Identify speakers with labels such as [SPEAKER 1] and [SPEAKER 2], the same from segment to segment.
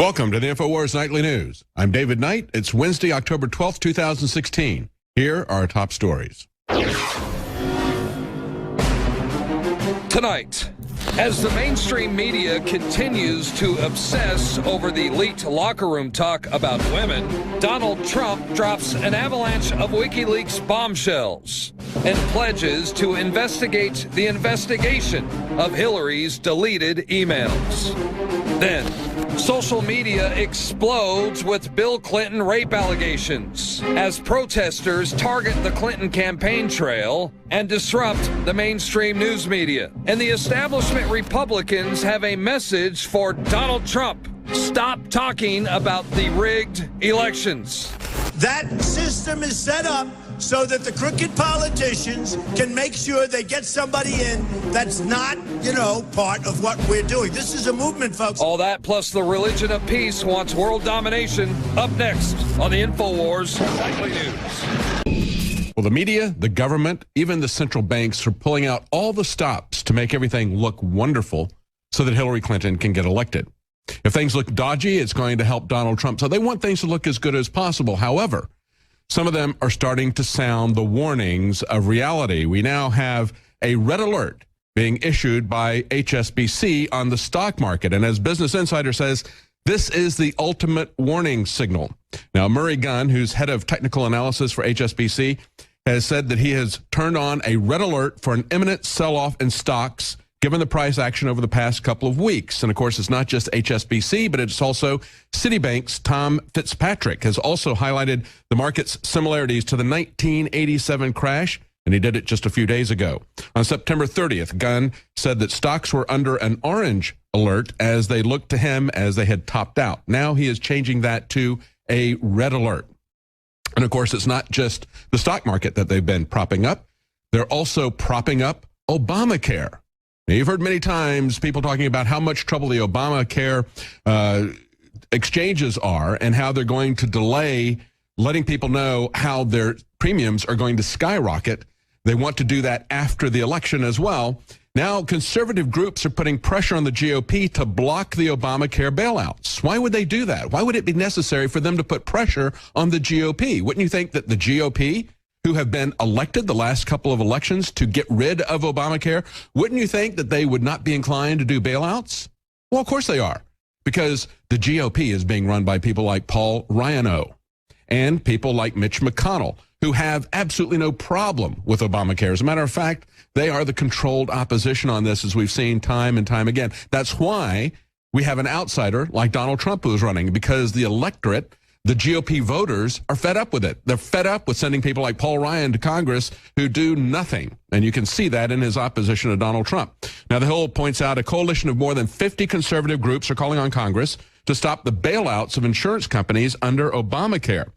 [SPEAKER 1] Welcome to the INFOWARS Nightly News. I'm David Knight. It's Wednesday, October 12th, 2016. Here are our top stories.
[SPEAKER 2] Tonight, as the mainstream media continues to obsess over the leaked locker room talk about women, Donald Trump drops an avalanche of WikiLeaks bombshells and pledges to investigate the investigation of Hillary's deleted emails. Then, social media explodes with Bill Clinton rape allegations as protesters target the Clinton campaign trail and disrupt the mainstream news media. And the establishment Republicans have a message for Donald Trump. Stop talking about the rigged elections.
[SPEAKER 3] That system is set up so that the crooked politicians can make sure they get somebody in that's not, part of what we're doing. This is a movement, folks.
[SPEAKER 2] All that plus the religion of peace wants world domination. Up next on the INFOWARS Nightly News.
[SPEAKER 1] Well, the media, the government, even the central banks are pulling out all the stops to make everything look wonderful so that Hillary Clinton can get elected. If things look dodgy, it's going to help Donald Trump. So they want things to look as good as possible. However, some of them are starting to sound the warnings of reality. We now have a red alert being issued by HSBC on the stock market. And as Business Insider says, this is the ultimate warning signal. Now, Murray Gunn, who's head of technical analysis for HSBC, has said that he has turned on a red alert for an imminent sell-off in stocks given the price action over the past couple of weeks. And of course, it's not just HSBC, but it's also Citibank's Tom Fitzpatrick has also highlighted the market's similarities to the 1987 crash, and he did it just a few days ago. On September 30th, Gunn said that stocks were under an orange alert as they looked to him as they had topped out. Now he is changing that to a red alert. And of course, it's not just the stock market that they've been propping up. They're also propping up Obamacare. Now, you've heard many times people talking about how much trouble the Obamacare exchanges are and how they're going to delay letting people know how their premiums are going to skyrocket. They want to do that after the election as well. Now, conservative groups are putting pressure on the GOP to block the Obamacare bailouts. Why would they do that? Why would it be necessary for them to put pressure on the GOP? Wouldn't you think that the GOP, who have been elected the last couple of elections to get rid of Obamacare, wouldn't you think that they would not be inclined to do bailouts? Well, of course they are, because the GOP is being run by people like Paul Ryan and people like Mitch McConnell, who have absolutely no problem with Obamacare. As a matter of fact, they are the controlled opposition on this, as we've seen time and time again. That's why we have an outsider like Donald Trump who is running, because the electorate, the GOP voters, are fed up with it. They're fed up with sending people like Paul Ryan to Congress who do nothing. And you can see that in his opposition to Donald Trump. Now, the Hill points out a coalition of more than 50 conservative groups are calling on Congress to stop the bailouts of insurance companies under Obamacare.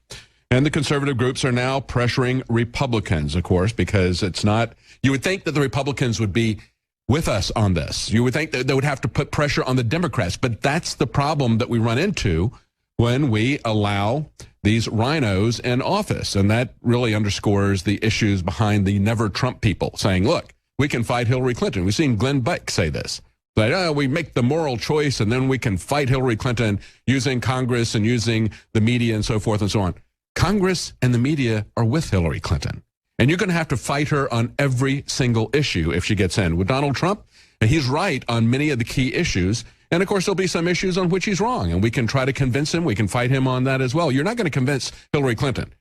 [SPEAKER 1] And the conservative groups are now pressuring Republicans, of course, because it's not, you would think that the Republicans would be with us on this. You would think that they would have to put pressure on the Democrats. But that's the problem that we run into when we allow these rhinos in office. And that really underscores the issues behind the never Trump people saying, look, we can fight Hillary Clinton. We've seen Glenn Beck say this. That we make the moral choice and then we can fight Hillary Clinton using Congress and using the media and so forth and so on. Congress and the media are with Hillary Clinton. And you're going to have to fight her on every single issue if she gets in. With Donald Trump, he's right on many of the key issues. And, of course, there'll be some issues on which he's wrong. And we can try to convince him. We can fight him on that as well. You're not going to convince Hillary Clinton.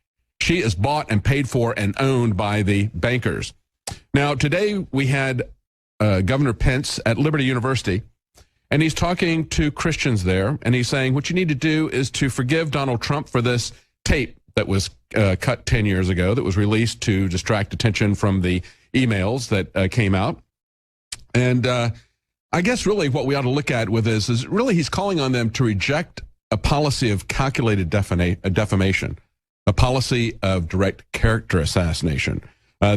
[SPEAKER 1] She is bought and paid for and owned by the bankers. Now, today we had Governor Pence at Liberty University. And he's talking to Christians there. And he's saying what you need to do is to forgive Donald Trump for this tape that was cut 10 years ago that was released to distract attention from the emails that came out. And I guess really what we ought to look at with this is really he's calling on them to reject a policy of calculated defamation, a policy of direct character assassination.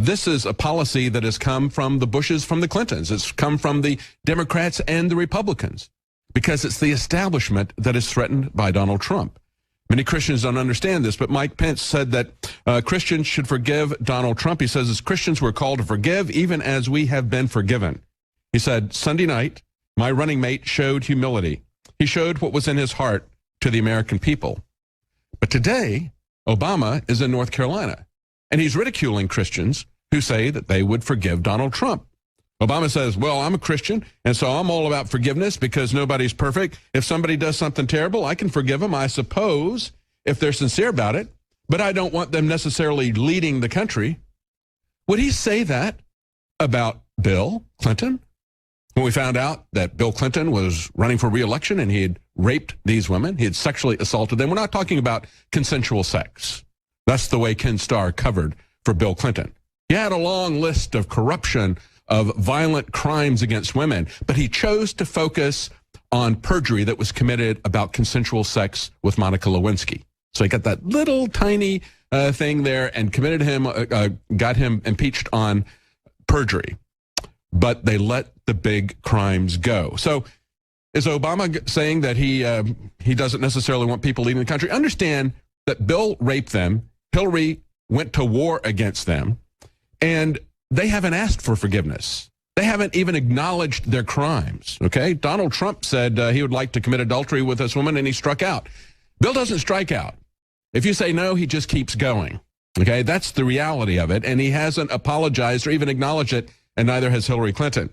[SPEAKER 1] This is a policy that has come from the Bushes, from the Clintons. It's come from the Democrats and the Republicans, because it's the establishment that is threatened by Donald Trump. Many Christians don't understand this, but Mike Pence said that Christians should forgive Donald Trump. He says, as Christians, we're called to forgive even as we have been forgiven. He said, Sunday night, my running mate showed humility. He showed what was in his heart to the American people. But today, Obama is in North Carolina, and he's ridiculing Christians who say that they would forgive Donald Trump. Obama says, well, I'm a Christian, and so I'm all about forgiveness because nobody's perfect. If somebody does something terrible, I can forgive them, I suppose, if they're sincere about it, but I don't want them necessarily leading the country. Would he say that about Bill Clinton? When we found out that Bill Clinton was running for re-election and he had raped these women, he had sexually assaulted them. We're not talking about consensual sex. That's the way Ken Starr covered for Bill Clinton. He had a long list of corruption, of violent crimes against women, but he chose to focus on perjury that was committed about consensual sex with Monica Lewinsky. So he got that little tiny thing there and committed him, got him impeached on perjury. But they let the big crimes go. So is Obama saying that he doesn't necessarily want people leaving the country? Understand that Bill raped them, Hillary went to war against them, and they haven't asked for forgiveness. They haven't even acknowledged their crimes, okay? Donald Trump said he would like to commit adultery with this woman, and he struck out. Bill doesn't strike out. If you say no, he just keeps going, okay? That's the reality of it, and he hasn't apologized or even acknowledged it, and neither has Hillary Clinton.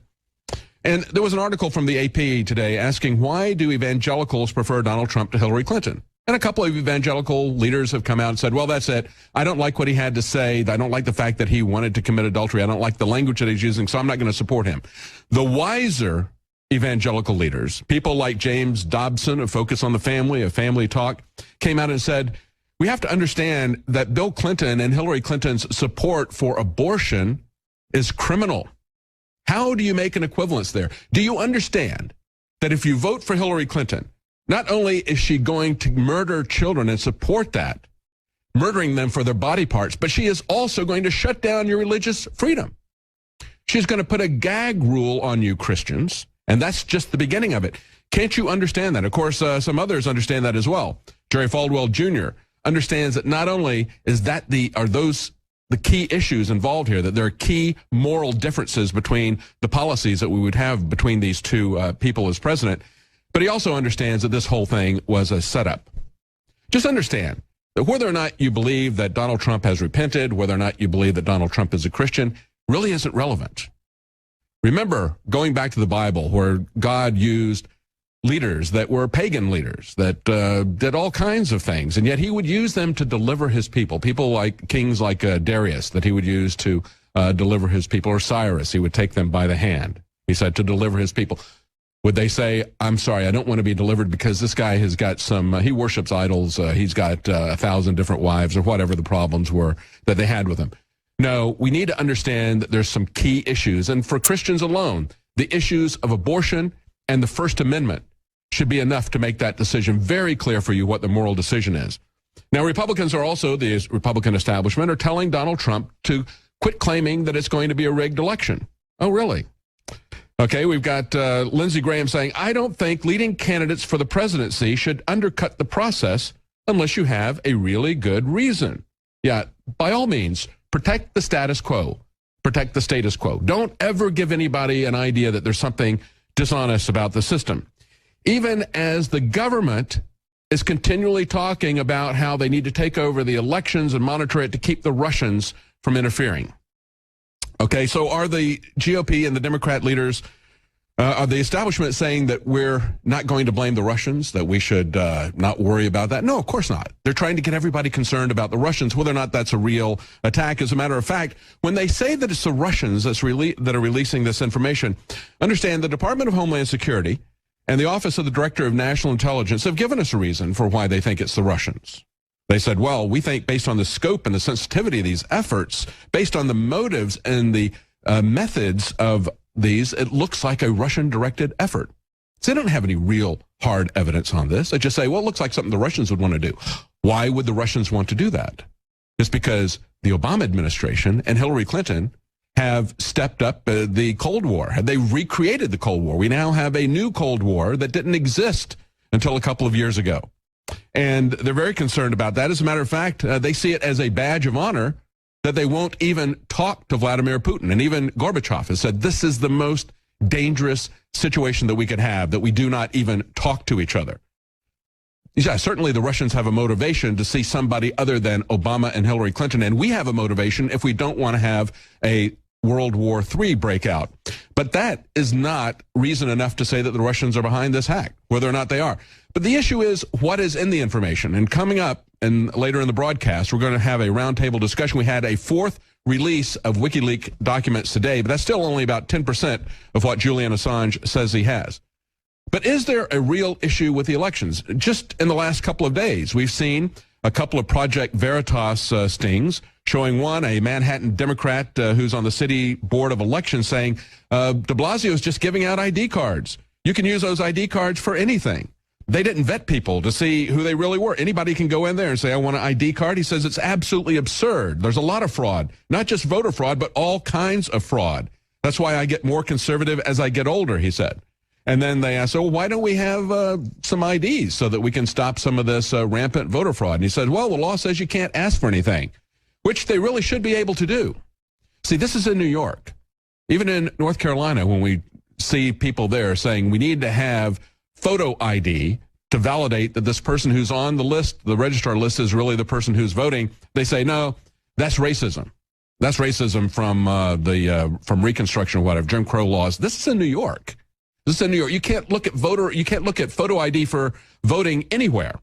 [SPEAKER 1] And there was an article from the AP today asking, why do evangelicals prefer Donald Trump to Hillary Clinton? And a couple of evangelical leaders have come out and said, well, that's it. I don't like what he had to say. I don't like the fact that he wanted to commit adultery. I don't like the language that he's using, so I'm not going to support him. The wiser evangelical leaders, people like James Dobson of Focus on the Family, of Family Talk, came out and said, we have to understand that Bill Clinton and Hillary Clinton's support for abortion is criminal. How do you make an equivalence there? Do you understand that if you vote for Hillary Clinton, not only is she going to murder children and support that, murdering them for their body parts, but she is also going to shut down your religious freedom. She's going to put a gag rule on you Christians, and that's just the beginning of it. Can't you understand that? Of course, some others understand that as well. Jerry Falwell Jr. understands that not only is that those the key issues involved here, that there are key moral differences between the policies that we would have between these two people as president, but he also understands that this whole thing was a setup. Just understand that whether or not you believe that Donald Trump has repented, whether or not you believe that Donald Trump is a Christian, really isn't relevant. Remember, going back to the Bible, where God used leaders that were pagan leaders that did all kinds of things, and yet he would use them to deliver his people. People like kings like Darius that he would use to deliver his people, or Cyrus, he would take them by the hand. He said to deliver his people. Would they say, I'm sorry, I don't want to be delivered because this guy has got some, he worships idols, he's got 1,000 different wives, or whatever the problems were that they had with him? No, we need to understand that there's some key issues, and for Christians alone, the issues of abortion and the First Amendment should be enough to make that decision very clear for you what the moral decision is. Now, Republicans are also, the Republican establishment, are telling Donald Trump to quit claiming that it's going to be a rigged election. Oh, really? Okay, we've got Lindsey Graham saying, I don't think leading candidates for the presidency should undercut the process unless you have a really good reason. Yeah, by all means, protect the status quo. Protect the status quo. Don't ever give anybody an idea that there's something dishonest about the system. Even as the government is continually talking about how they need to take over the elections and monitor it to keep the Russians from interfering. Okay, so are the GOP and the Democrat leaders, are the establishment saying that we're not going to blame the Russians, that we should not worry about that? No, of course not. They're trying to get everybody concerned about the Russians, whether or not that's a real attack. As a matter of fact, when they say that it's the Russians that are releasing this information, understand the Department of Homeland Security and the Office of the Director of National Intelligence have given us a reason for why they think it's the Russians. They said, well, we think based on the scope and the sensitivity of these efforts, based on the motives and the methods of these, it looks like a Russian-directed effort. So they don't have any real hard evidence on this. They just say, well, it looks like something the Russians would want to do. Why would the Russians want to do that? It's because the Obama administration and Hillary Clinton have stepped up the Cold War. They recreated the Cold War. We now have a new Cold War that didn't exist until a couple of years ago. And they're very concerned about that. As a matter of fact, they see it as a badge of honor that they won't even talk to Vladimir Putin. And even Gorbachev has said this is the most dangerous situation that we could have, that we do not even talk to each other. Yeah, certainly the Russians have a motivation to see somebody other than Obama and Hillary Clinton, and we have a motivation if we don't want to have a World War III breakout. But that is not reason enough to say that the Russians are behind this hack, whether or not they are. But the issue is what is in the information. And coming up and later in the broadcast, we're going to have a roundtable discussion. We had a fourth release of WikiLeaks documents today, but that's still only about 10% of what Julian Assange says he has. But is there a real issue with the elections? Just in the last couple of days, we've seen a couple of Project Veritas stings, showing one, a Manhattan Democrat who's on the city board of elections saying de Blasio is just giving out ID cards. You can use those ID cards for anything. They didn't vet people to see who they really were. Anybody can go in there and say, I want an ID card. He says it's absolutely absurd. There's a lot of fraud, not just voter fraud, but all kinds of fraud. That's why I get more conservative as I get older, he said. And then they asked, oh, why don't we have some IDs so that we can stop some of this rampant voter fraud? And he said, well, the law says you can't ask for anything, which they really should be able to do. See, this is in New York. Even in North Carolina, when we see people there saying we need to have photo ID to validate that this person who's on the list, the registrar list, is really the person who's voting, they say, no, that's racism. That's racism from Reconstruction or whatever, Jim Crow laws. This is in New York. This is in New York. You can't look at photo ID for voting anywhere.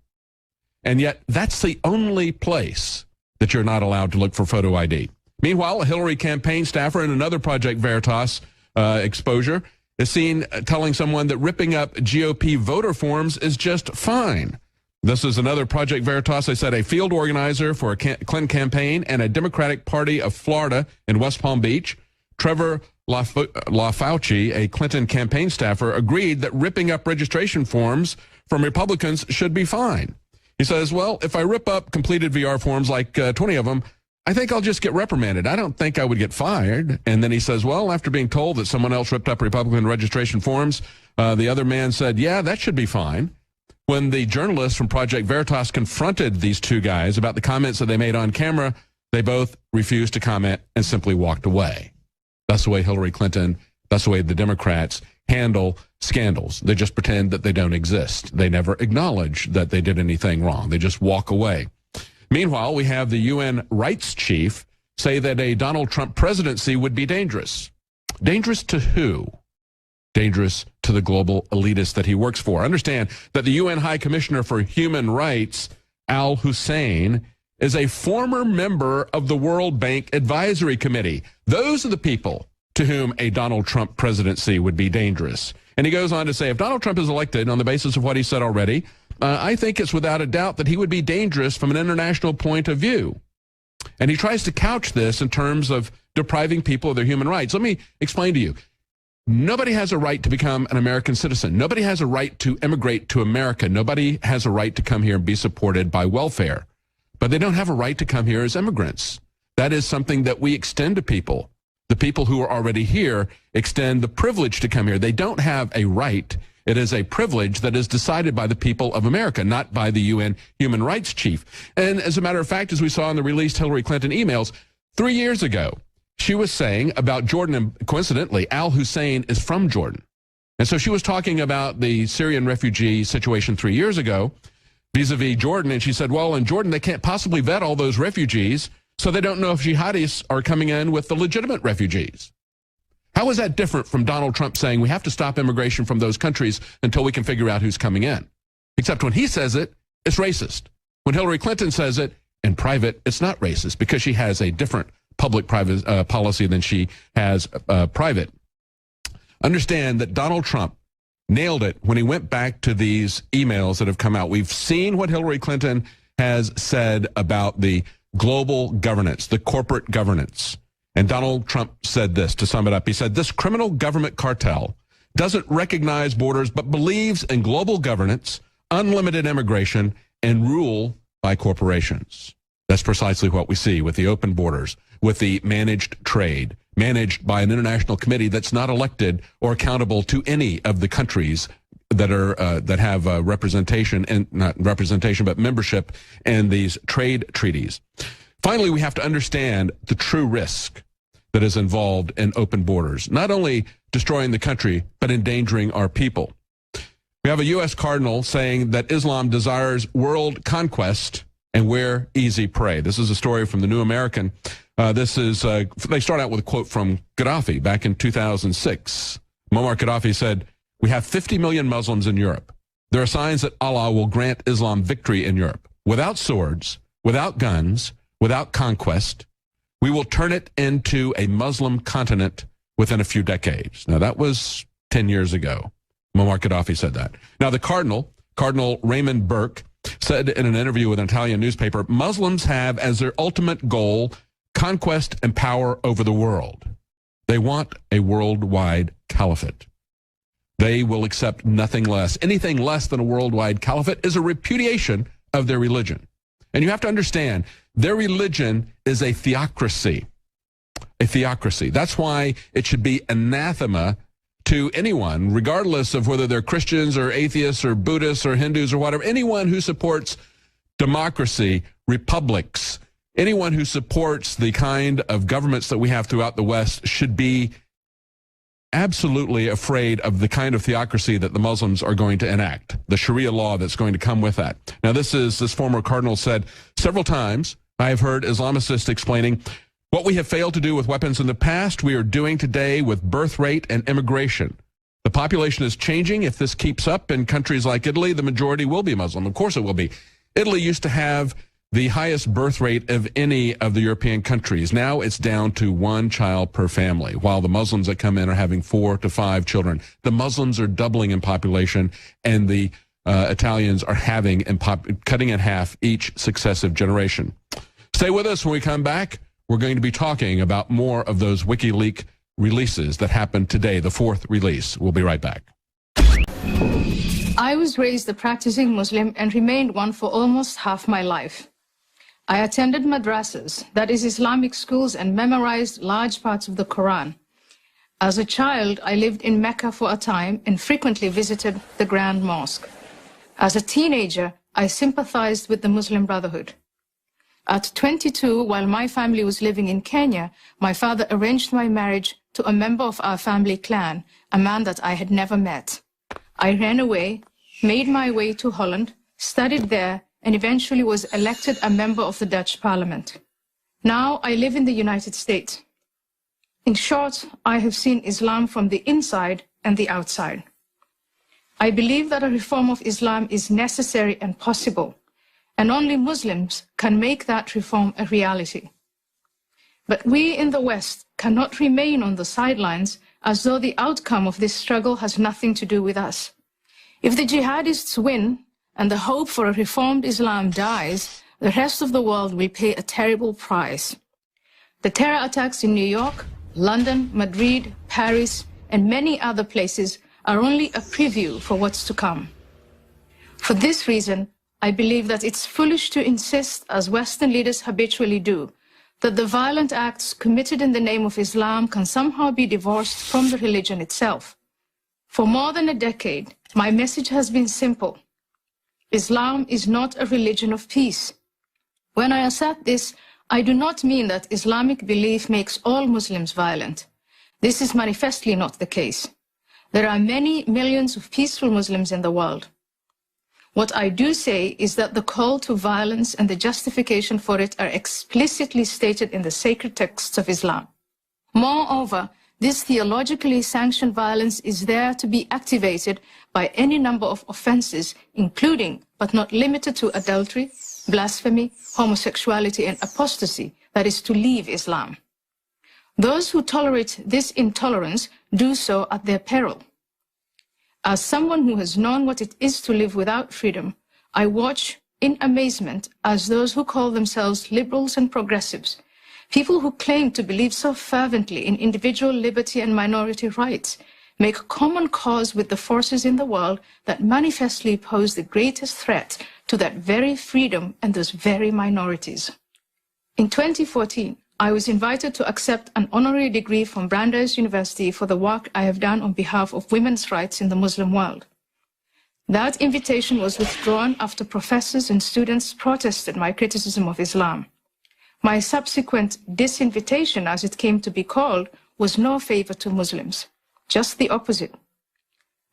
[SPEAKER 1] And yet that's the only place that you're not allowed to look for photo ID. Meanwhile, a Hillary campaign staffer in another Project Veritas exposure is seen telling someone that ripping up GOP voter forms is just fine. This is another Project Veritas. They said a field organizer for a Clinton campaign and a Democratic Party of Florida in West Palm Beach, Trevor LaFauci, a Clinton campaign staffer, agreed that ripping up registration forms from Republicans should be fine. He says, well, if I rip up completed VR forms, like 20 of them, I think I'll just get reprimanded. I don't think I would get fired. And then he says, well, after being told that someone else ripped up Republican registration forms, the other man said, yeah, that should be fine. When the journalists from Project Veritas confronted these two guys about the comments that they made on camera, they both refused to comment and simply walked away. That's the way Hillary Clinton, that's the way the Democrats handle scandals. They just pretend that they don't exist. They never acknowledge that they did anything wrong. They just walk away. Meanwhile, we have the UN rights chief say that a Donald Trump presidency would be dangerous. Dangerous to who? Dangerous to the global elitists that he works for. Understand that the UN High Commissioner for Human Rights, Al Hussein, is a former member of the World Bank Advisory Committee. Those are the people to whom a Donald Trump presidency would be dangerous. And he goes on to say, if Donald Trump is elected on the basis of what he said already, I think it's without a doubt that he would be dangerous from an international point of view. And he tries to couch this in terms of depriving people of their human rights. Let me explain to you. Nobody has a right to become an American citizen. Nobody has a right to immigrate to America. Nobody has a right to come here and be supported by welfare. But they don't have a right to come here as immigrants. That is something that we extend to people. The people who are already here extend the privilege to come here. They don't have a right. It is a privilege that is decided by the people of America, not by the UN human rights chief. And as a matter of fact, as we saw in the released Hillary Clinton emails, 3 years ago, she was saying about Jordan, and coincidentally, Al Hussein is from Jordan. And so she was talking about the Syrian refugee situation 3 years ago, vis-a-vis Jordan, and she said, well, in Jordan, they can't possibly vet all those refugees, so they don't know if jihadis are coming in with the legitimate refugees. How is that different from Donald Trump saying we have to stop immigration from those countries until we can figure out who's coming in? Except when he says it, it's racist. When Hillary Clinton says it in private, it's not racist because she has a different public-private policy than she has private. Understand that Donald Trump nailed it when he went back to these emails that have come out. We've seen what Hillary Clinton has said about the global governance, the corporate governance. And Donald Trump said this, to sum it up. He said, this criminal government cartel doesn't recognize borders, but believes in global governance, unlimited immigration, and rule by corporations. That's precisely what we see with the open borders, with the managed trade, managed by an international committee that's not elected or accountable to any of the countries that are that have representation, and not representation, but membership in these trade treaties. Finally, we have to understand the true risk that is involved in open borders, not only destroying the country, but endangering our people. We We have a U.S. cardinal saying that Islam desires world conquest and we're easy prey. This is a story from the New American. They start out with a quote from Gaddafi back in 2006. Muammar Gaddafi said, "We have 50 million Muslims in Europe. There are signs that Allah will grant Islam victory in Europe. Without swords, without guns, without conquest, we will turn it into a Muslim continent within a few decades." Now, that was 10 years ago. Muammar Gaddafi said that. Now, the Cardinal Raymond Burke, said in an interview with an Italian newspaper, Muslims have as their ultimate goal conquest and power over the world. They want a worldwide caliphate. They will accept nothing less. Anything less than a worldwide caliphate is a repudiation of their religion. And you have to understand, their religion is a theocracy. A theocracy. That's why it should be anathema to anyone, regardless of whether they're Christians or atheists or Buddhists or Hindus or whatever. Anyone who supports democracy, republics, anyone who supports the kind of governments that we have throughout the West should be absolutely afraid of the kind of theocracy that the Muslims are going to enact, the Sharia law that's going to come with that. Now, this former cardinal said several times, I have heard Islamicists explaining, what we have failed to do with weapons in the past, we are doing today with birth rate and immigration. The population is changing. If this keeps up in countries like Italy, the majority will be Muslim. Of course it will be. Italy used to have the highest birth rate of any of the European countries. Now it's down to 1 child per family, while the Muslims that come in are having 4 to 5 children. The Muslims are doubling in population, and the Italians are cutting in half each successive generation. Stay with us when we come back. We're going to be talking about more of those WikiLeaks releases that happened today, the 4th release. We'll be right back.
[SPEAKER 4] I was raised a practicing Muslim and remained one for almost half my life. I attended madrasas, that is Islamic schools, and memorized large parts of the Quran. As a child, I lived in Mecca for a time and frequently visited the Grand Mosque. As a teenager, I sympathized with the Muslim Brotherhood. At 22, while my family was living in Kenya, my father arranged my marriage to a member of our family clan, a man that I had never met. I ran away, made my way to Holland, studied there, and eventually was elected a member of the Dutch Parliament. Now I live in the United States. In short, I have seen Islam from the inside and the outside. I believe that a reform of Islam is necessary and possible, and only Muslims can make that reform a reality. But we in the West cannot remain on the sidelines as though the outcome of this struggle has nothing to do with us. If the jihadists win and the hope for a reformed Islam dies, the rest of the world will pay a terrible price. The terror attacks in New York, London, Madrid, Paris, and many other places are only a preview for what's to come. For this reason, I believe that it's foolish to insist, as Western leaders habitually do, that the violent acts committed in the name of Islam can somehow be divorced from the religion itself. For more than a decade, my message has been simple. Islam is not a religion of peace. When I assert this, I do not mean that Islamic belief makes all Muslims violent. This is manifestly not the case. There are many millions of peaceful Muslims in the world. What I do say is that the call to violence and the justification for it are explicitly stated in the sacred texts of Islam. Moreover, this theologically sanctioned violence is there to be activated by any number of offenses, including, but not limited to, adultery, blasphemy, homosexuality, and apostasy, that is, to leave Islam. Those who tolerate this intolerance do so at their peril. As someone who has known what it is to live without freedom, I watch in amazement as those who call themselves liberals and progressives, people who claim to believe so fervently in individual liberty and minority rights, make common cause with the forces in the world that manifestly pose the greatest threat to that very freedom and those very minorities. In 2014, I was invited to accept an honorary degree from Brandeis University for the work I have done on behalf of women's rights in the Muslim world. That invitation was withdrawn after professors and students protested my criticism of Islam. My subsequent disinvitation, as it came to be called, was no favor to Muslims, just the opposite.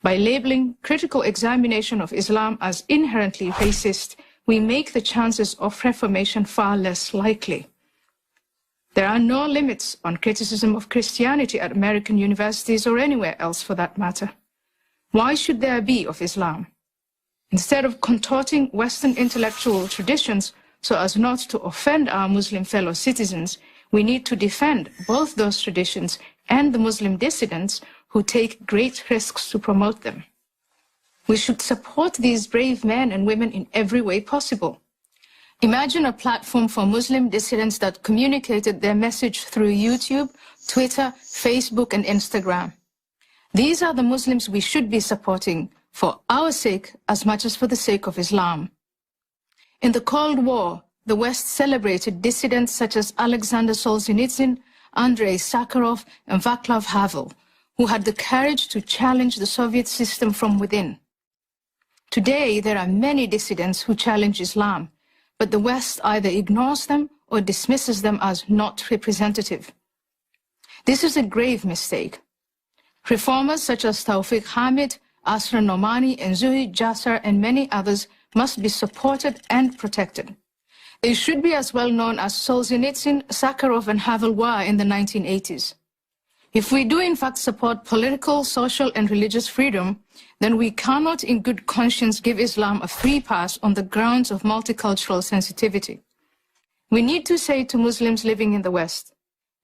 [SPEAKER 4] By labeling critical examination of Islam as inherently racist, we make the chances of reformation far less likely. There are no limits on criticism of Christianity at American universities or anywhere else for that matter. Why should there be of Islam? Instead of contorting Western intellectual traditions so as not to offend our Muslim fellow citizens, we need to defend both those traditions and the Muslim dissidents who take great risks to promote them. We should support these brave men and women in every way possible. Imagine a platform for Muslim dissidents that communicated their message through YouTube, Twitter, Facebook, and Instagram. These are the Muslims we should be supporting for our sake as much as for the sake of Islam. In the Cold War, the West celebrated dissidents such as Alexander Solzhenitsyn, Andrei Sakharov, and Václav Havel, who had the courage to challenge the Soviet system from within. Today, there are many dissidents who challenge Islam, but the West either ignores them or dismisses them as not representative. This is a grave mistake. Reformers such as Tawfiq Hamid, Asra Nomani, and Zuhi Jasser, and many others must be supported and protected. They should be as well known as Solzhenitsyn, Sakharov, and Havel were in the 1980s. If we do in fact support political, social, and religious freedom, then we cannot in good conscience give Islam a free pass on the grounds of multicultural sensitivity. We need to say to Muslims living in the West,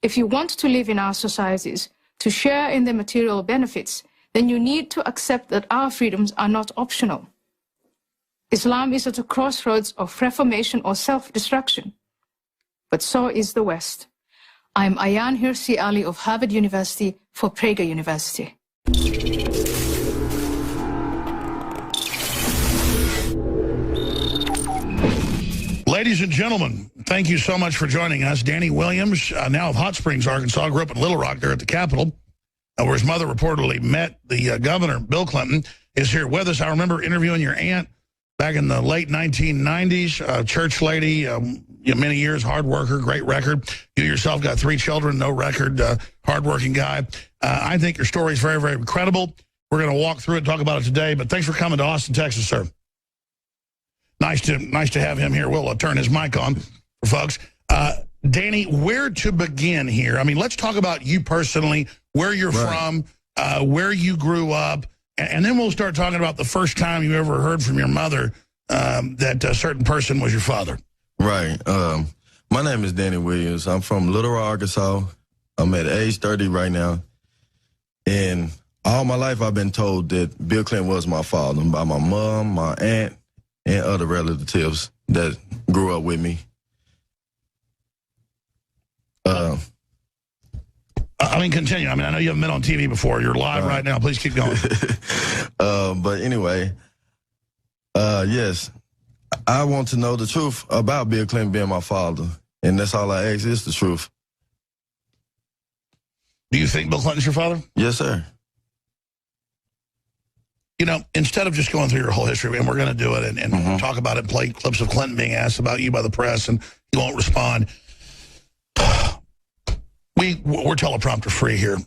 [SPEAKER 4] if you want to live in our societies, to share in the material benefits, then you need to accept that our freedoms are not optional. Islam is at a crossroads of reformation or self-destruction, but so is the West. I'm Ayan Hirsi Ali of Harvard University for Prager University.
[SPEAKER 5] Ladies and gentlemen, thank you so much for joining us. Danny Williams, now of Hot Springs, Arkansas, grew up in Little Rock there at the Capitol, where his mother reportedly met the governor, Bill Clinton, is here with us. I remember interviewing your aunt back in the late 1990s, church lady, many years, hard worker, great record. You yourself got 3 children, no record, hardworking guy. I think your story is very, very credible. We're going to walk through it, talk about it today, but thanks for coming to Austin, Texas, sir. Nice to have him here. We'll turn his mic on for folks. Danny, where to begin here? I mean, let's talk about you personally, where you're from, where you grew up, and then we'll start talking about the first time you ever heard from your mother that a certain person was your father.
[SPEAKER 6] Right. My name is Danny Williams. I'm from Little Rock, Arkansas. I'm at age 30 right now. And all my life I've been told that Bill Clinton was my father by my mom, my aunt, and other relatives that grew up with me.
[SPEAKER 5] I mean, continue. I mean, I know you haven't been on TV before. You're live right now. Please keep going.
[SPEAKER 6] But anyway, yes, I want to know the truth about Bill Clinton being my father, and that's all I ask is the truth.
[SPEAKER 5] Do you think Bill Clinton's your father?
[SPEAKER 6] Yes, sir.
[SPEAKER 5] You know, instead of just going through your whole history, and we're going to do it and talk about it, play clips of Clinton being asked about you by the press, and you won't respond. We're teleprompter free here.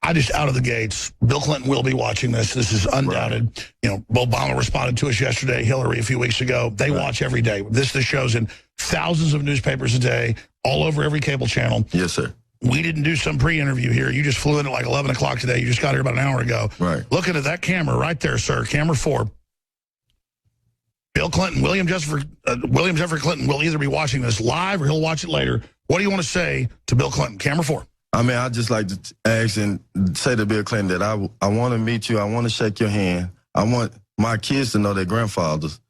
[SPEAKER 5] I just, out of the gates, Bill Clinton will be watching this. This is undoubted. Right. You know, Obama responded to us yesterday, Hillary a few weeks ago. They watch every day. This shows in thousands of newspapers a day, all over every cable channel.
[SPEAKER 6] Yes, sir.
[SPEAKER 5] We didn't do some pre-interview here. You just flew in at like 11 o'clock today. You just got here about an hour ago.
[SPEAKER 6] Right.
[SPEAKER 5] Looking at that camera right there, sir, camera 4. Bill Clinton, William Jeffrey Clinton will either be watching this live or he'll watch it later. What do you want to say to Bill Clinton? Camera 4.
[SPEAKER 6] I mean, I'd just like to ask and say to Bill Clinton that I want to meet you. I want to shake your hand. I want my kids to know their grandfathers.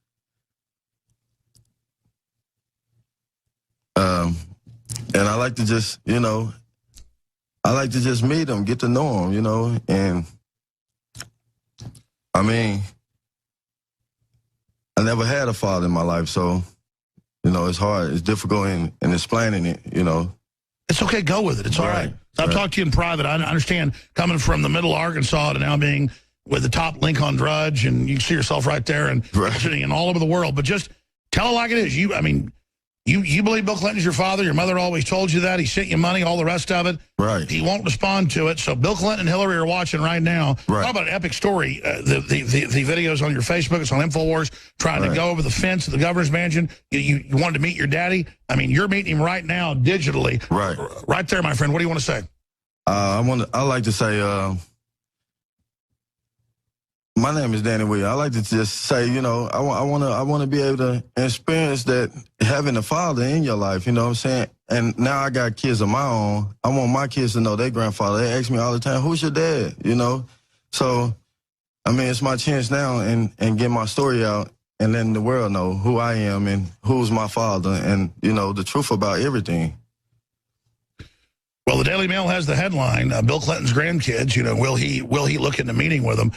[SPEAKER 6] And I like to just, I like to just meet them, get to know them, and I mean, I never had a father in my life, so, it's hard. It's difficult in explaining it,
[SPEAKER 5] It's okay. Go with it. It's all right. I've talked to you in private. I understand coming from the middle of Arkansas to now being with the top link on Drudge, and you see yourself right there and sitting in all over the world. But just tell it like it is. You You believe Bill Clinton's your father? Your mother always told you that. He sent you money, all the rest of it.
[SPEAKER 6] Right.
[SPEAKER 5] He won't respond to it. So Bill Clinton and Hillary are watching right now.
[SPEAKER 6] Right.
[SPEAKER 5] Talk about an epic story. The videos on your Facebook. It's on INFOWARS. Trying to go over the fence of the governor's mansion. You wanted to meet your daddy. I mean, you're meeting him right now digitally.
[SPEAKER 6] Right.
[SPEAKER 5] Right there, my friend. What do you want to say?
[SPEAKER 6] I like to say, my name is Danny Williams. I like to just say, you know, I want to be able to experience that, having a father in your life, you know what I'm saying? And now I got kids of my own. I want my kids to know their grandfather. They ask me all the time, who's your dad, you know? So, I mean, it's my chance now and get my story out and letting the world know who I am and who's my father and, you know, the truth about everything.
[SPEAKER 5] Well, the Daily Mail has the headline, Bill Clinton's grandkids, you know, will he look into meeting with them?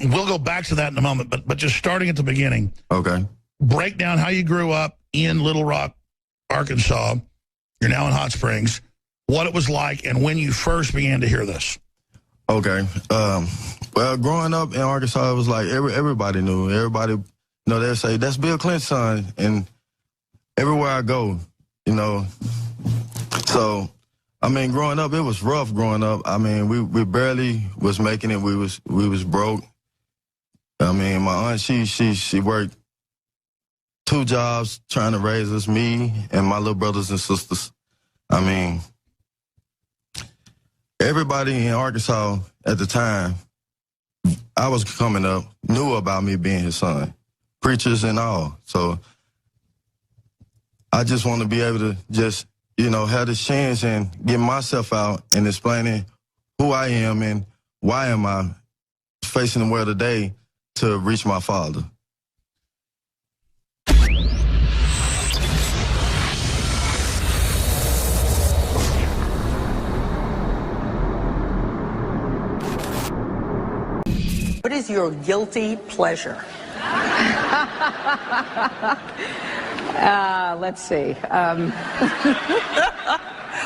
[SPEAKER 5] We'll go back to that in a moment, but just starting at the beginning.
[SPEAKER 6] Okay.
[SPEAKER 5] Break down how you grew up in Little Rock, Arkansas. You're now in Hot Springs. What it was like and when you first began to hear this.
[SPEAKER 6] Okay. Well, growing up in Arkansas, it was like everybody knew. Everybody, you know, they'd say, that's Bill Clinton's son. And everywhere I go, you know. So, I mean, growing up, it was rough growing up. I mean, we barely was making it. We was broke. I mean, my aunt, she worked 2 jobs trying to raise us, me and my little brothers and sisters. I mean, everybody in Arkansas at the time, I was coming up, knew about me being his son, preachers and all. So I just want to be able to just, you know, have this chance and get myself out and explaining who I am and why am I facing the world today to reach my father.
[SPEAKER 7] What is your guilty pleasure?
[SPEAKER 8] Let's see.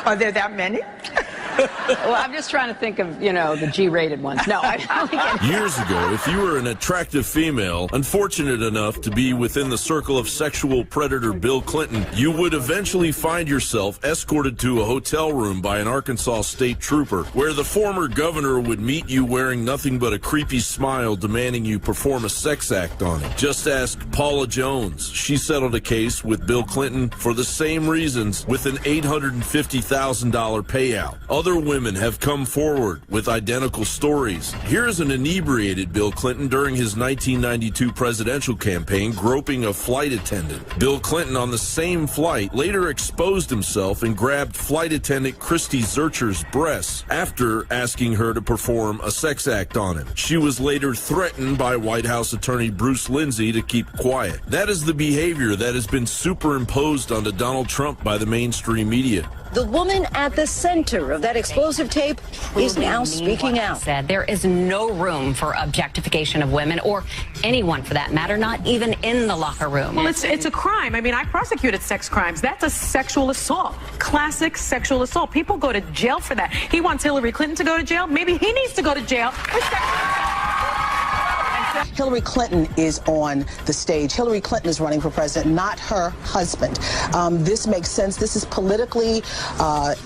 [SPEAKER 7] Are there that many?
[SPEAKER 8] Well, I'm just trying to think of, you know, the G-rated ones. No,
[SPEAKER 9] Years ago, if you were an attractive female, unfortunate enough to be within the circle of sexual predator Bill Clinton, you would eventually find yourself escorted to a hotel room by an Arkansas state trooper, where the former governor would meet you wearing nothing but a creepy smile, demanding you perform a sex act on him. Just ask Paula Jones. She settled a case with Bill Clinton for the same reasons with an $850,000 payout. Other women have come forward with identical stories. Here's an inebriated Bill Clinton during his 1992 presidential campaign groping a flight attendant. Bill Clinton, on the same flight, later exposed himself and grabbed flight attendant Christy Zurcher's breasts after asking her to perform a sex act on him. She was later threatened by White House attorney Bruce Lindsay to keep quiet. That is the behavior that has been superimposed onto Donald Trump by the mainstream media.
[SPEAKER 10] The woman at the center of that explosive tape is now speaking out.
[SPEAKER 11] Said there is no room for objectification of women or anyone for that matter, not even in the locker room.
[SPEAKER 12] Well, it's a crime. I mean, I prosecuted sex crimes. That's a sexual assault. Classic sexual assault. People go to jail for that. He wants Hillary Clinton to go to jail. Maybe he needs to go to jail.
[SPEAKER 7] Hillary Clinton is on the stage. Hillary Clinton is running for president, not her husband. This makes sense. This is politically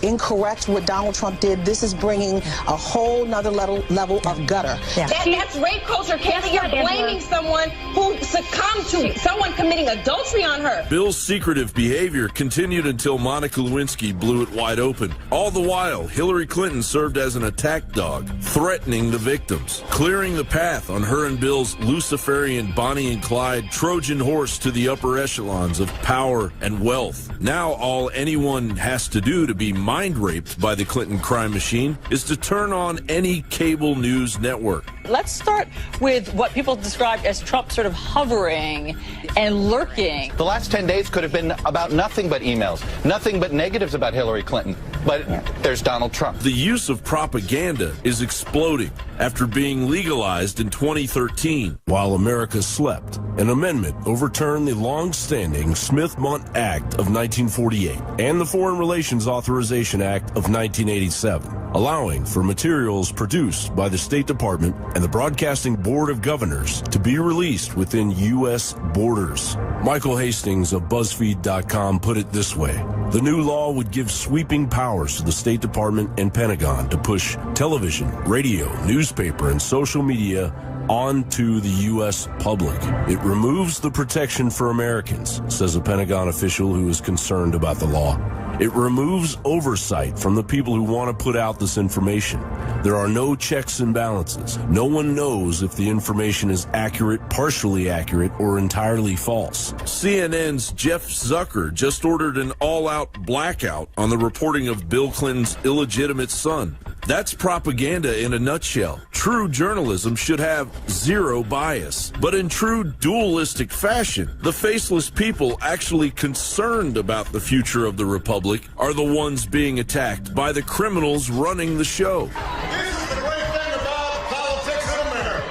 [SPEAKER 7] incorrect what Donald Trump did. This is bringing a whole nother level of gutter.
[SPEAKER 13] Yeah. That's rape culture, Kathy. You're blaming someone who succumbed to someone committing adultery on her.
[SPEAKER 9] Bill's secretive behavior continued until Monica Lewinsky blew it wide open. All the while, Hillary Clinton served as an attack dog, threatening the victims, clearing the path on her and Bill's Luciferian Bonnie and Clyde Trojan horse to the upper echelons of power and wealth. Now all anyone has to do to be mind raped by the Clinton crime machine is to turn on any cable news network.
[SPEAKER 14] Let's start with what people described as Trump sort of hovering and lurking.
[SPEAKER 15] The last 10 days could have been about nothing but emails, nothing but negatives about Hillary Clinton. but there's Donald Trump.
[SPEAKER 9] The use of propaganda is exploding after being legalized in 2013. While America slept, an amendment overturned the long-standing Smith-Mundt Act of 1948 and the Foreign Relations Authorization Act of 1987, allowing for materials produced by the State Department and the Broadcasting Board of Governors to be released within U.S. borders. Michael Hastings of BuzzFeed.com put it this way: the new law would give sweeping powers to the State Department and Pentagon to push television, radio, newspaper, and social media onto the U.S. public. It removes the protection for Americans, says a Pentagon official who is concerned about the law. It removes oversight from the people who want to put out this information. There are no checks and balances. No one knows if the information is accurate, partially accurate, or entirely false. CNN's Jeff Zucker just ordered an all-out blackout on the reporting of Bill Clinton's illegitimate son. That's propaganda in a nutshell. True journalism should have zero bias. But in true dualistic fashion, the faceless people actually concerned about the future of the republic are the ones being attacked by the criminals running the show.
[SPEAKER 16] This is the great thing about politics in America.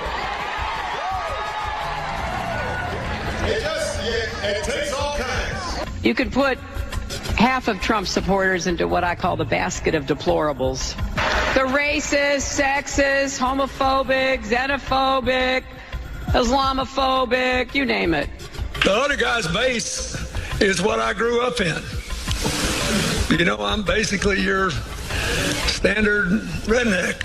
[SPEAKER 16] It takes all kinds.
[SPEAKER 8] You could put half of Trump supporters into what I call the basket of deplorables. The racist, sexist, homophobic, xenophobic, Islamophobic, you name it.
[SPEAKER 17] The other guy's base is what I grew up in. You know, I'm basically your standard redneck.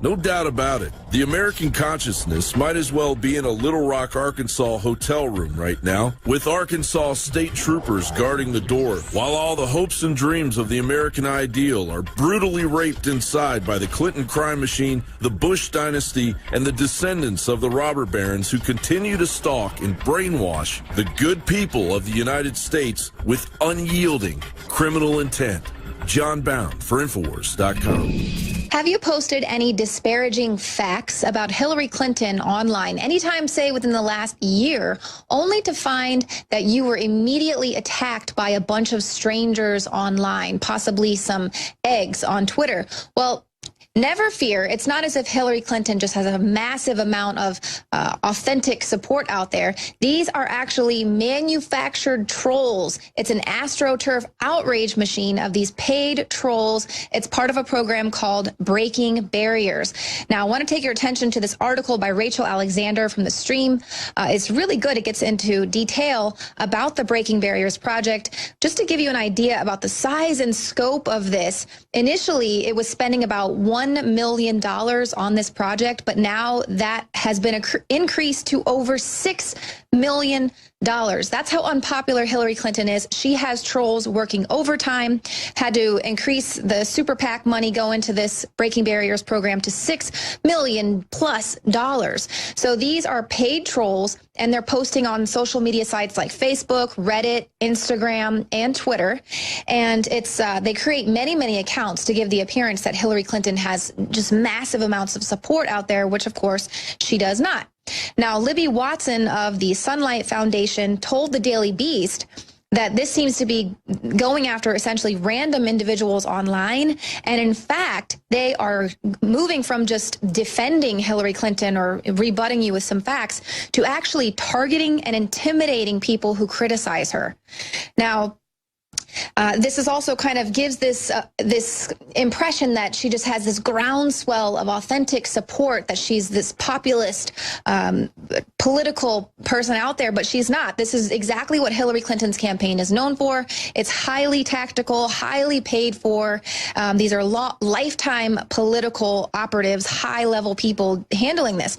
[SPEAKER 9] No doubt about it. The American consciousness might as well be in a Little Rock, Arkansas hotel room right now, with Arkansas state troopers guarding the door, while all the hopes and dreams of the American ideal are brutally raped inside by the Clinton crime machine, the Bush dynasty, and the descendants of the robber barons who continue to stalk and brainwash the good people of the United States with unyielding criminal intent. John Bound for INFOWARS.com.
[SPEAKER 18] Have you posted any disparaging facts about Hillary Clinton online anytime, say, within the last year, only to find that you were immediately attacked by a bunch of strangers online, possibly some eggs on Twitter? Well, never fear. It's not as if Hillary Clinton just has a massive amount of authentic support out there. These are actually manufactured trolls. It's an AstroTurf outrage machine of these paid trolls. It's part of a program called Breaking Barriers. Now, I want to take your attention to this article by Rachel Alexander from The Stream. It's really good. It gets into detail about the Breaking Barriers project. Just to give you an idea about the size and scope of this, initially it was spending about $1 million on this project, but now that has been increased to over $6 million. That's how unpopular Hillary Clinton is. She has trolls working overtime, had to increase the super PAC money going to this Breaking Barriers program to $6 million+. So these are paid trolls, and they're posting on social media sites like Facebook, Reddit, Instagram, and Twitter. And it's they create many accounts to give the appearance that Hillary Clinton has just massive amounts of support out there, which of course she does not. Now, Libby Watson of the Sunlight Foundation told the Daily Beast that this seems to be going after essentially random individuals online. And in fact, they are moving from just defending Hillary Clinton or rebutting you with some facts to actually targeting and intimidating people who criticize her. Now, this is also kind of gives this this impression that she just has this groundswell of authentic support, that she's this populist political person out there, but she's not. This is exactly what Hillary Clinton's campaign is known for. It's highly tactical, highly paid for. These are lifetime political operatives, high-level people handling this.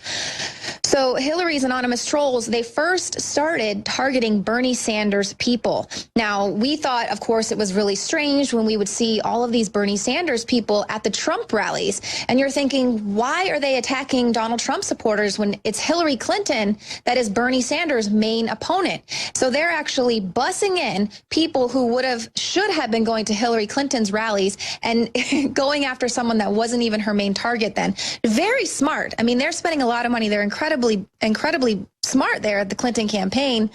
[SPEAKER 18] So Hillary's anonymous trolls, they first started targeting Bernie Sanders people. Now, we thought, of course, it was really strange when we would see all of these Bernie Sanders people at the Trump rallies. And you're thinking, why are they attacking Donald Trump supporters when it's Hillary Clinton that is Bernie Sanders' main opponent? So they're actually bussing in people who should have been going to Hillary Clinton's rallies and going after someone that wasn't even her main target then. Very smart. I mean, they're spending a lot of money. They're incredibly smart smart there at the Clinton campaign.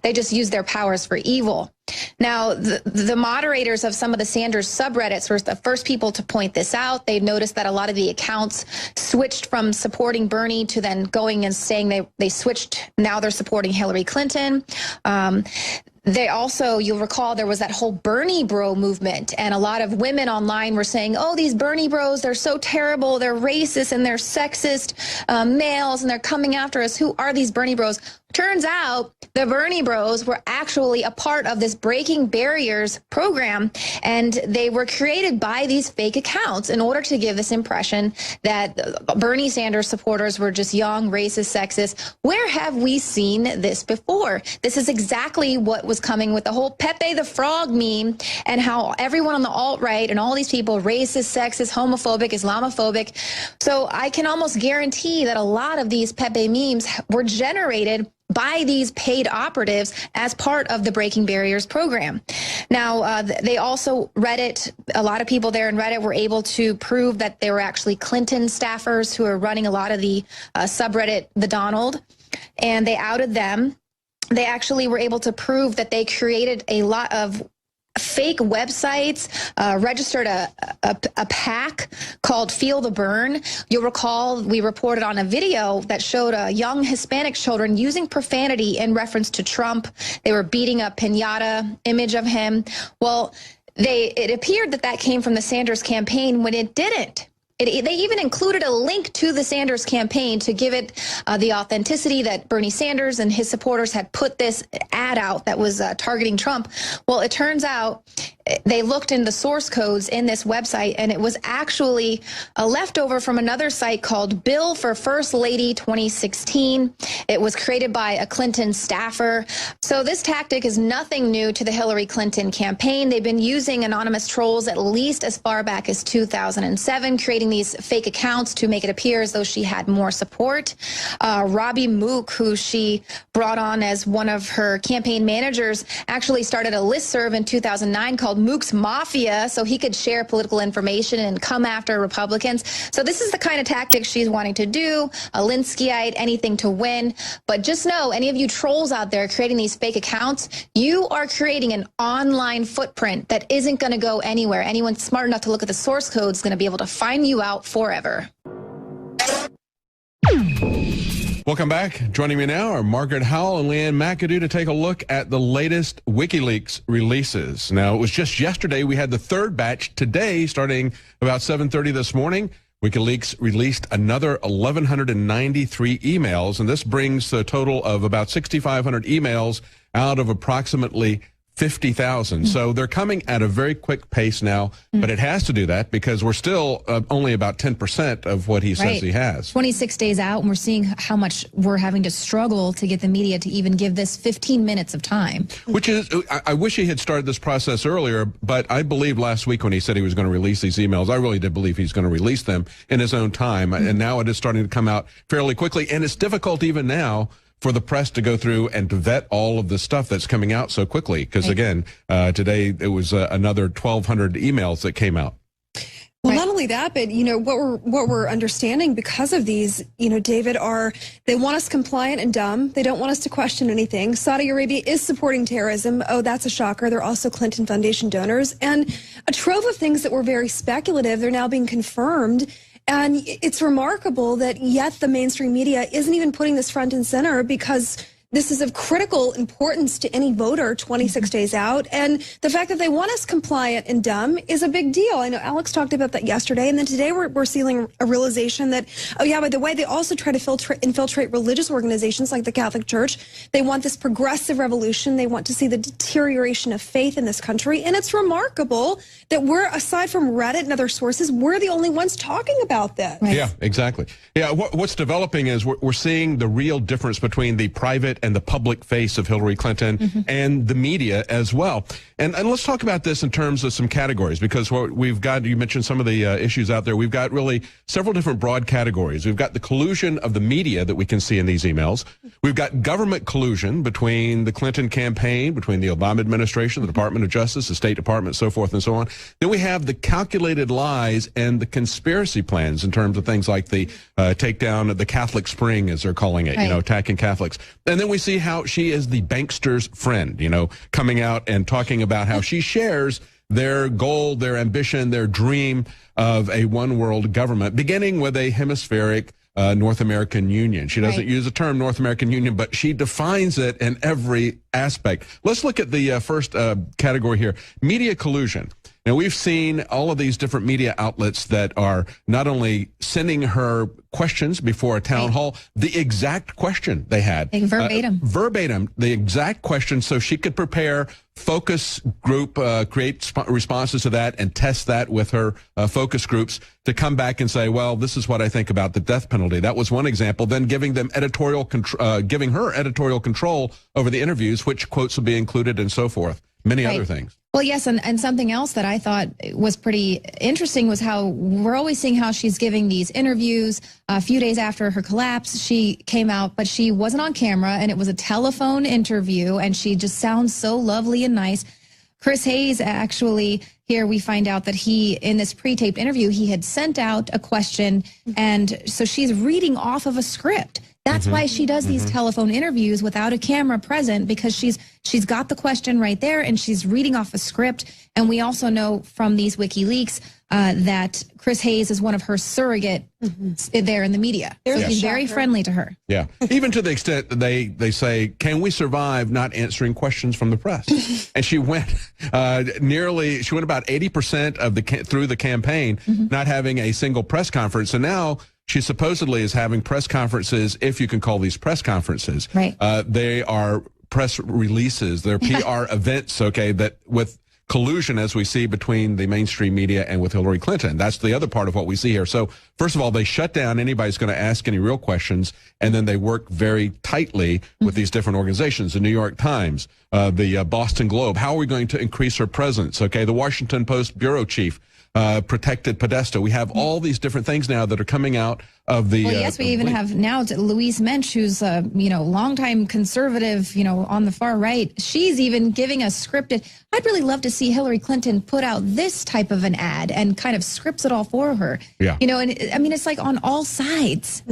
[SPEAKER 18] They just used their powers for evil. Now, the moderators of some of the Sanders subreddits were the first people to point this out. They noticed that a lot of the accounts switched from supporting Bernie to then going and saying they switched. Now they're supporting Hillary Clinton. They also, you'll recall, there was that whole Bernie bro movement, and a lot of women online were saying, oh, these Bernie bros, they're so terrible, they're racist and they're sexist males, and they're coming after us. Who are these Bernie bros? Turns out the Bernie bros were actually a part of this Breaking Barriers program, and they were created by these fake accounts in order to give this impression that Bernie Sanders supporters were just young, racist, sexist. Where have we seen this before? This is exactly what was coming with the whole Pepe the Frog meme, and how everyone on the alt-right and all these people, racist, sexist, homophobic, Islamophobic. So I can almost guarantee that a lot of these Pepe memes were generated by these paid operatives as part of the Breaking Barriers program. Now, they also, Reddit, a lot of people there in Reddit were able to prove that they were actually Clinton staffers who are running a lot of the subreddit, The Donald, and they outed them. They actually were able to prove that they created a lot of fake websites, registered a PAC called Feel the Burn. You'll recall we reported on a video that showed young Hispanic children using profanity in reference to Trump. They were beating a piñata image of him. Well, it appeared that came from the Sanders campaign when it didn't. They even included a link to the Sanders campaign to give it the authenticity that Bernie Sanders and his supporters had put this ad out that was targeting Trump. Well, it turns out they looked in the source codes in this website, and it was actually a leftover from another site called Bill for First Lady 2016. It was created by a Clinton staffer. So this tactic is nothing new to the Hillary Clinton campaign. They've been using anonymous trolls at least as far back as 2007, creating these fake accounts to make it appear as though she had more support. Robbie Mook, who she brought on as one of her campaign managers, actually started a listserv in 2009 called Mook's Mafia, so he could share political information and come after Republicans. So this is the kind of tactics she's wanting to do, a Linskyite, anything to win. But just know, any of you trolls out there creating these fake accounts, you are creating an online footprint that isn't going to go anywhere. Anyone smart enough to look at the source code is going to be able to find you out forever.
[SPEAKER 1] Welcome back. Joining me now are Margaret Howell and Leanne McAdoo to take a look at the latest WikiLeaks releases. Now, it was just yesterday we had the third batch. Today, starting about 7:30 this morning, WikiLeaks released another 1,193 emails, and this brings the total of about 6,500 emails out of approximately 50,000. So they're coming at a very quick pace now, but it has to do that because we're still only about 10% of what he says he has.
[SPEAKER 15] 26 days out, and we're seeing how much we're having to struggle to get the media to even give this 15 minutes of time.
[SPEAKER 1] Which is, I wish he had started this process earlier, but I believe last week when he said he was going to release these emails, I really did believe he's going to release them in his own time. And now it is starting to come out fairly quickly. And it's difficult even now for the press to go through and to vet all of the stuff that's coming out so quickly. Because again, today it was another 1,200 emails that came out.
[SPEAKER 19] Well, not only that, but you know what we're understanding because of these, you know, David, they want us compliant and dumb. They don't want us to question anything. Saudi Arabia is supporting terrorism. Oh, that's a shocker. They're also Clinton Foundation donors, and a trove of things that were very speculative. They're now being confirmed. And it's remarkable that yet the mainstream media isn't even putting this front and center, because this is of critical importance to any voter 26 days out. And the fact that they want us compliant and dumb is a big deal. I know Alex talked about that yesterday. And then today we're seeing a realization that, oh yeah, by the way, they also try to infiltrate religious organizations like the Catholic Church. They want this progressive revolution. They want to see the deterioration of faith in this country. And it's remarkable that we're, aside from Reddit and other sources, we're the only ones talking about this.
[SPEAKER 1] Yeah, exactly. Yeah, what's developing is we're seeing the real difference between the private advocate and the public face of Hillary Clinton and the media as well. And let's talk about this in terms of some categories, because what we've got, you mentioned some of the issues out there. We've got really several different broad categories. We've got the collusion of the media that we can see in these emails. We've got government collusion between the Clinton campaign, between the Obama administration, the Department of Justice, the State Department, so forth and so on. Then we have the calculated lies and the conspiracy plans in terms of things like the takedown of the Catholic Spring, as they're calling it, you know, attacking Catholics. And then we see how she is the bankster's friend, you know, coming out and talking about how she shares their goal, their ambition, their dream of a one-world government, beginning with a hemispheric North American Union. She doesn't use the term North American Union, but she defines it in every aspect. Let's look at the first category here, media collusion. Now, we've seen all of these different media outlets that are not only sending her questions before a town hall, the exact question they had.
[SPEAKER 15] Verbatim.
[SPEAKER 1] Verbatim, the exact question, so she could prepare focus group, create responses to that and test that with her focus groups to come back and say, well, this is what I think about the death penalty. That was one example. Then giving them editorial giving her editorial control over the interviews, which quotes will be included and so forth. Many other things.
[SPEAKER 15] Well, yes, and something else that I thought was pretty interesting was how we're always seeing how she's giving these interviews. A few days after her collapse, she came out, but she wasn't on camera, and it was a telephone interview, and she just sounds so lovely and nice. Chris Hayes, actually, here we find out that he, in this pre-taped interview, he had sent out a question, and so she's reading off of a script. That's why she does these telephone interviews without a camera present, because she's got the question right there and she's reading off a script. And we also know from these WikiLeaks that Chris Hayes is one of her surrogate there in the media. So he's very friendly to her.
[SPEAKER 1] Yeah, even to the extent that they say, can we survive not answering questions from the press? And she went she went about 80% of through the campaign not having a single press conference. And now she supposedly is having press conferences, if you can call these press conferences. They are press releases. They're PR events, okay, that with collusion, as we see between the mainstream media and with Hillary Clinton. That's the other part of what we see here. So, first of all, they shut down anybody who's going to ask any real questions, and then they work very tightly with these different organizations. The New York Times, the Boston Globe. How are we going to increase her presence? Okay, the Washington Post bureau chief. Protected Podesta. We have all these different things now that are coming out of the... Well,
[SPEAKER 15] yes, we even have now Louise Mensch, who's a, longtime conservative, on the far right. She's even giving us scripted... I'd really love to see Hillary Clinton put out this type of an ad and kind of scripts it all for her. Yeah. And I mean, it's like on all sides.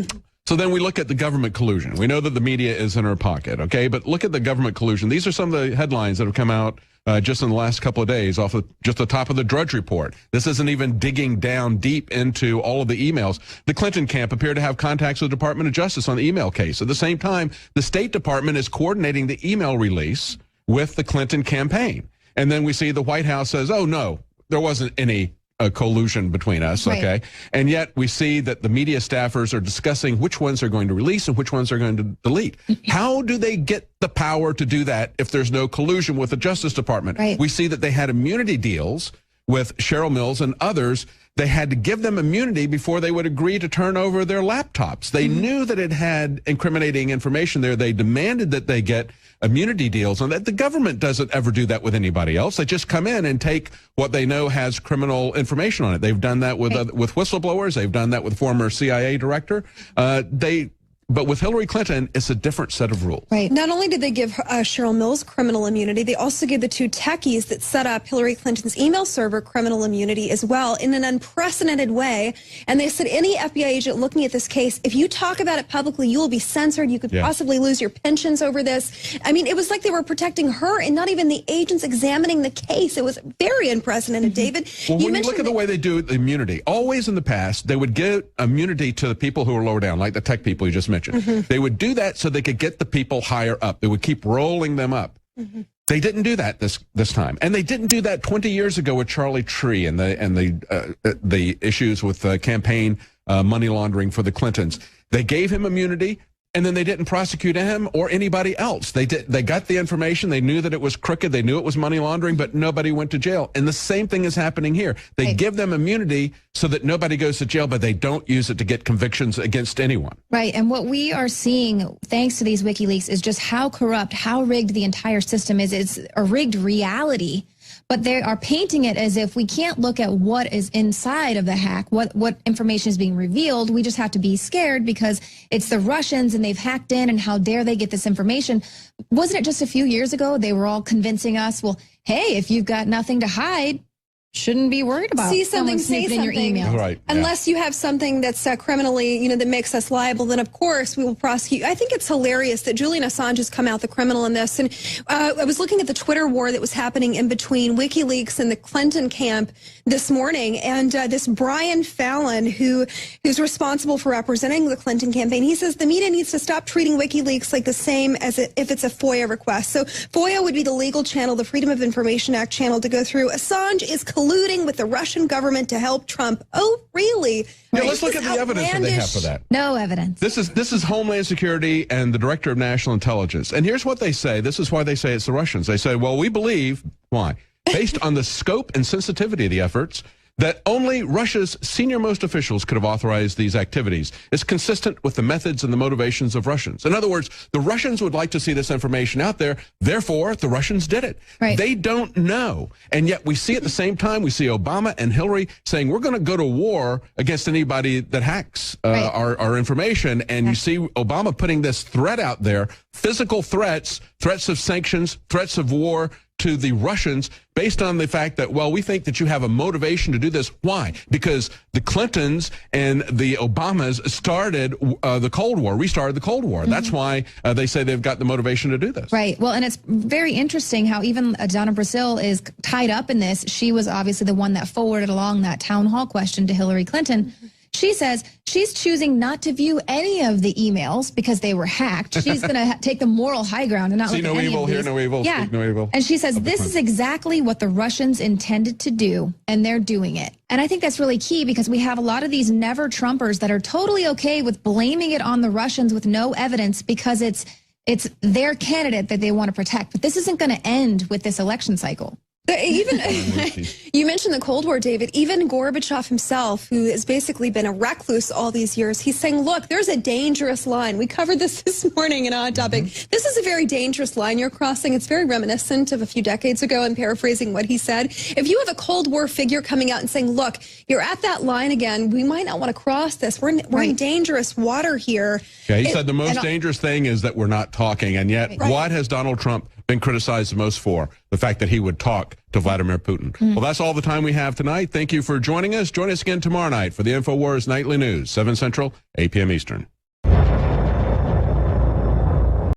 [SPEAKER 1] So then we look at the government collusion. We know that the media is in her pocket, okay? But look at the government collusion. These are some of the headlines that have come out just in the last couple of days off of just the top of the Drudge Report. This isn't even digging down deep into all of the emails. The Clinton camp appeared to have contacts with the Department of Justice on the email case. At the same time, the State Department is coordinating the email release with the Clinton campaign. And then we see the White House says, oh, no, there wasn't any collusion between us, okay? And yet we see that the media staffers are discussing which ones are going to release and which ones are going to delete. How do they get the power to do that if there's no collusion with the Justice Department? We see that they had immunity deals with Cheryl Mills and others. They had to give them immunity before they would agree to turn over their laptops. They knew that it had incriminating information there. They demanded that they get immunity deals, and that the government doesn't ever do that with anybody else. They just come in and take what they know has criminal information on it. They've done that with whistleblowers. They've done that with former CIA director. But with Hillary Clinton, it's a different set of rules.
[SPEAKER 19] Not only did they give Cheryl Mills criminal immunity, they also gave the two techies that set up Hillary Clinton's email server criminal immunity as well in an unprecedented way. And they said any FBI agent looking at this case, if you talk about it publicly, you will be censored. You could possibly lose your pensions over this. I mean, it was like they were protecting her and not even the agents examining the case. It was very unprecedented, David.
[SPEAKER 1] Well, when you look at the way they do the immunity, always in the past, they would give immunity to the people who are lower down, like the tech people you just mentioned. They would do that so they could get the people higher up. They would keep rolling them up. They didn't do that this time, and they didn't do that 20 years ago with Charlie Tree and the issues with campaign money laundering for the Clintons. They gave him immunity, and then they didn't prosecute him or anybody else. They got the information. They knew that it was crooked. They knew it was money laundering, but nobody went to jail. And the same thing is happening here. They give them immunity so that nobody goes to jail, but they don't use it to get convictions against anyone.
[SPEAKER 15] Right. And what we are seeing, thanks to these WikiLeaks, is just how corrupt, how rigged the entire system is. It's a rigged reality. But they are painting it as if we can't look at what is inside of the hack, what information is being revealed. We just have to be scared because it's the Russians and they've hacked in, and how dare they get this information. Wasn't it just a few years ago they were all convincing us, well, hey, if you've got nothing to hide, shouldn't be worried about
[SPEAKER 19] see something, say something.
[SPEAKER 15] In your email.
[SPEAKER 1] Right.
[SPEAKER 19] Unless you have something that's criminally, that makes us liable, then of course we will prosecute. I think it's hilarious that Julian Assange has come out the criminal in this. And I was looking at the Twitter war that was happening in between WikiLeaks and the Clinton camp this morning. And this Brian Fallon, who's responsible for representing the Clinton campaign, he says the media needs to stop treating WikiLeaks like the same as if it's a FOIA request. So FOIA would be the legal channel, the Freedom of Information Act channel to go through. Assange is colluding with the Russian government to help Trump. Oh, really?
[SPEAKER 1] Yeah, let's look at the evidence that they have for that.
[SPEAKER 15] No evidence.
[SPEAKER 1] This is Homeland Security and the Director of National Intelligence. And here's what they say. This is why they say it's the Russians. They say, well, we believe, why? Based on the scope and sensitivity of the efforts, that only Russia's senior-most officials could have authorized these activities. It's consistent with the methods and the motivations of Russians. In other words, the Russians would like to see this information out there. Therefore, the Russians did it.
[SPEAKER 15] Right.
[SPEAKER 1] They don't know. And yet we see at the same time, we see Obama and Hillary saying, we're going to go to war against anybody that hacks our information. And you see Obama putting this threat out there, physical threats, threats of sanctions, threats of war to the Russians based on the fact that, well, we think that you have a motivation to do this. Why? Because the Clintons and the Obamas started the Cold War, restarted the Cold War. That's why they say they've got the motivation to do this.
[SPEAKER 15] Right. Well, and it's very interesting how even Donna Brazile is tied up in this. She was obviously the one that forwarded along that town hall question to Hillary Clinton. She says she's choosing not to view any of the emails because they were hacked. She's going to take the moral high ground and not
[SPEAKER 1] see
[SPEAKER 15] look
[SPEAKER 1] no
[SPEAKER 15] at any
[SPEAKER 1] evil,
[SPEAKER 15] of these.
[SPEAKER 1] hear no evil,
[SPEAKER 15] yeah.
[SPEAKER 1] speak no evil.
[SPEAKER 15] And she says this is exactly what the Russians intended to do, and they're doing it. And I think that's really key because we have a lot of these never-Trumpers that are totally okay with blaming it on the Russians with no evidence because it's their candidate that they want to protect. But this isn't going to end with this election cycle.
[SPEAKER 19] Even you mentioned the Cold War, David. Even Gorbachev himself, who has basically been a recluse all these years, he's saying, look, there's a dangerous line. We covered this morning in Odd Topic. This is a very dangerous line you're crossing. It's very reminiscent of a few decades ago. I'm paraphrasing what he said. If you have a Cold War figure coming out and saying, look, you're at that line again, we might not want to cross this. We're in dangerous water here.
[SPEAKER 1] Yeah, he said the most dangerous thing is that we're not talking. And yet, what has Donald Trump been criticized the most for? The fact that he would talk to Vladimir Putin. Well, that's all the time we have tonight. Thank you for joining us. Join us again tomorrow night for the InfoWars Nightly News, 7 Central, 8 p.m. Eastern.